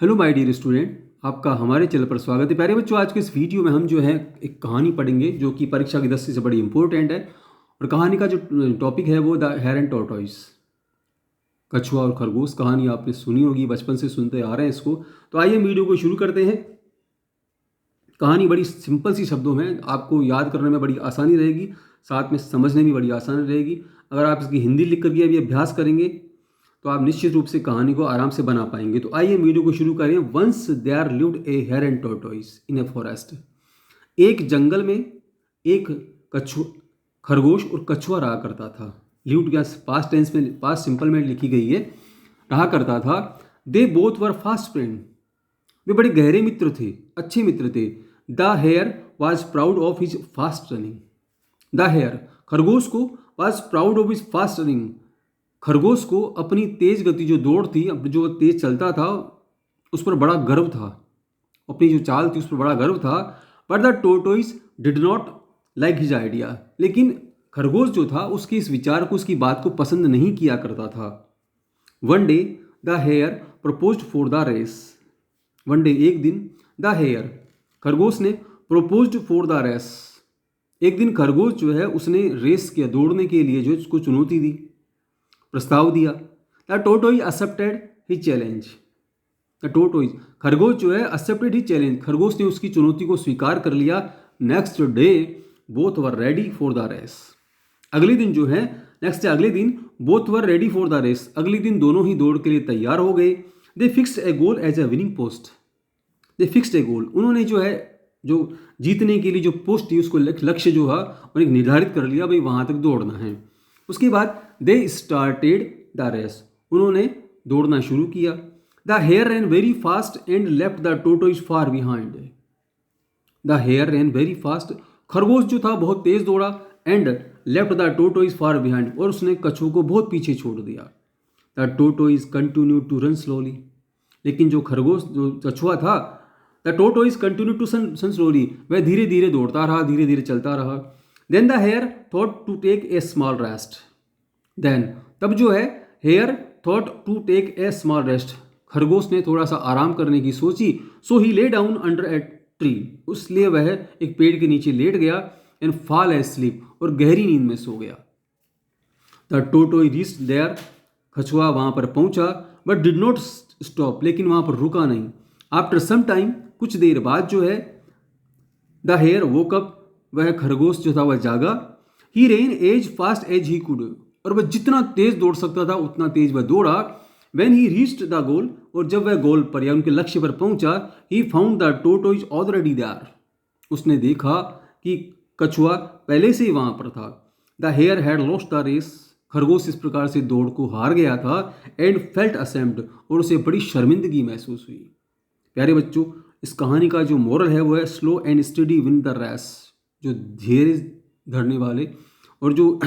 Hello my dear student, आपका हमारे channel पर स्वागत है। प्यारे बच्चों, आज के इस वीडियो में हम जो है एक कहानी पढ़ेंगे जो कि परीक्षा की दृष्टि से बड़ी इंपॉर्टेंट है। और कहानी का जो टॉपिक है वो द हेयर एंड टॉर्टोइस, कछुआ और खरगोश। कहानी आपने सुनी होगी, बचपन से सुनते आ रहे हैं इसको। तो आइए वीडियो को शुरू करते हैं। कहानी बड़ी सिंपल सी शब्दों में, आपको याद करने में बड़ी आसानी रहेगी, साथ में समझने में बड़ी आसानी रहेगी। अगर आप इसकी हिंदी लिख करके अभी अभ्यास करेंगे तो आप निश्चित रूप से कहानी को आराम से बना पाएंगे। तो आइए वीडियो को शुरू करें। Once there lived a hare and tortoise in a forest. एक जंगल में एक खरगोश और कछुआ रहा करता था। लिव्ड क्या पास्ट टेंस में, पास्ट सिंपल में लिखी गई है, रहा करता था। They both were fast friend. वे बड़े गहरे मित्र थे, अच्छे मित्र थे। The hare was proud of his fast running. The hare, खरगोश को, was proud of his fast running, खरगोश को अपनी तेज गति, जो दौड़ थी, जो तेज चलता था, उस पर बड़ा गर्व था। अपनी जो चाल थी उस पर बड़ा गर्व था। But the tortoise did not like his idea. लेकिन खरगोश जो था उसके इस विचार को, उसकी बात को पसंद नहीं किया करता था। One day the hare proposed for the race. One day, एक दिन, द हेयर, खरगोश ने, प्रपोज्ड फॉर द रेस, एक दिन खरगोश जो है उसने रेस किया, दौड़ने के लिए जो उसको चुनौती दी, प्रस्ताव दिया। The tortoise accepted his challenge. The tortoise, खरगोश जो है, एक्सेप्टेड हिज चैलेंज, खरगोश ने उसकी चुनौती को स्वीकार कर लिया। Next day both were ready for the race. अगले दिन जो है, नेक्स्ट डे, अगले दिन, both were ready for the race, अगले दिन दोनों ही दौड़ के लिए तैयार हो गए। They fixed a goal as a winning post. They fixed a goal, उन्होंने जो है, जो जीतने के लिए जो पोस्ट थी, उसको लक्ष्य जो है उन्हें निर्धारित कर लिया, भाई वहां तक दौड़ना है। उसके बाद दे स्टार्टेड द रेस, उन्होंने दौड़ना शुरू किया। The hare ran very fast and left the tortoise far behind. The hare ran very fast, खरगोश जो था बहुत तेज दौड़ा, and left the tortoise far behind, और उसने कछुआ को बहुत पीछे छोड़ दिया। The tortoise continue to run slowly, लेकिन जो खरगोश, जो कछुआ था, the tortoise continue to run slowly, वह धीरे धीरे दौड़ता रहा, धीरे धीरे चलता रहा। Then the hair thought to take a small rest. Then, तब जो है, hare thought to take a small rest, खरगोश ने थोड़ा सा आराम करने की सोची। So he lay down under a tree, उसलिए वह एक पेड़ के नीचे लेट गया। एंड फॉल ए स्लीप, और गहरी नींद में सो गया। द टोर्टोइस रीच्ड देयर, कछुआ वहां पर पहुंचा, बट डिड नॉट स्टॉप, लेकिन वहां पर रुका नहीं। आफ्टर सम टाइम, कुछ देर बाद जो है, द हेयर वोक अप, वह खरगोश जो था वह जागा। He ran as fast as he could, और वह जितना तेज दौड़ सकता था उतना तेज वह दौड़ा। When he reached the goal, और जब वह गोल पर या उनके लक्ष्य पर पहुंचा, he found the tortoise already there, उसने देखा कि कछुआ पहले से ही वहां पर था। The hare had lost the race, खरगोश इस प्रकार से दौड़ को हार गया था। एंड फेल्ट असेम्ड, और उसे बड़ी शर्मिंदगी महसूस हुई। प्यारे बच्चों, इस कहानी का जो मोरल है वो है, slow and steady win the race. जो धीरे धरने वाले और जो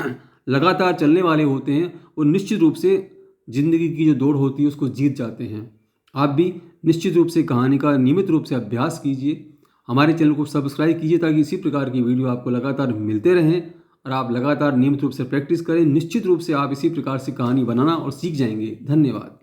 लगातार चलने वाले होते हैं वो निश्चित रूप से जिंदगी की जो दौड़ होती है उसको जीत जाते हैं। आप भी निश्चित रूप से कहानी का नियमित रूप से अभ्यास कीजिए। हमारे चैनल को सब्सक्राइब कीजिए ताकि इसी प्रकार की वीडियो आपको लगातार मिलते रहें, और आप लगातार नियमित रूप से प्रैक्टिस करें। निश्चित रूप से आप इसी प्रकार से कहानी बनाना और सीख जाएंगे। धन्यवाद।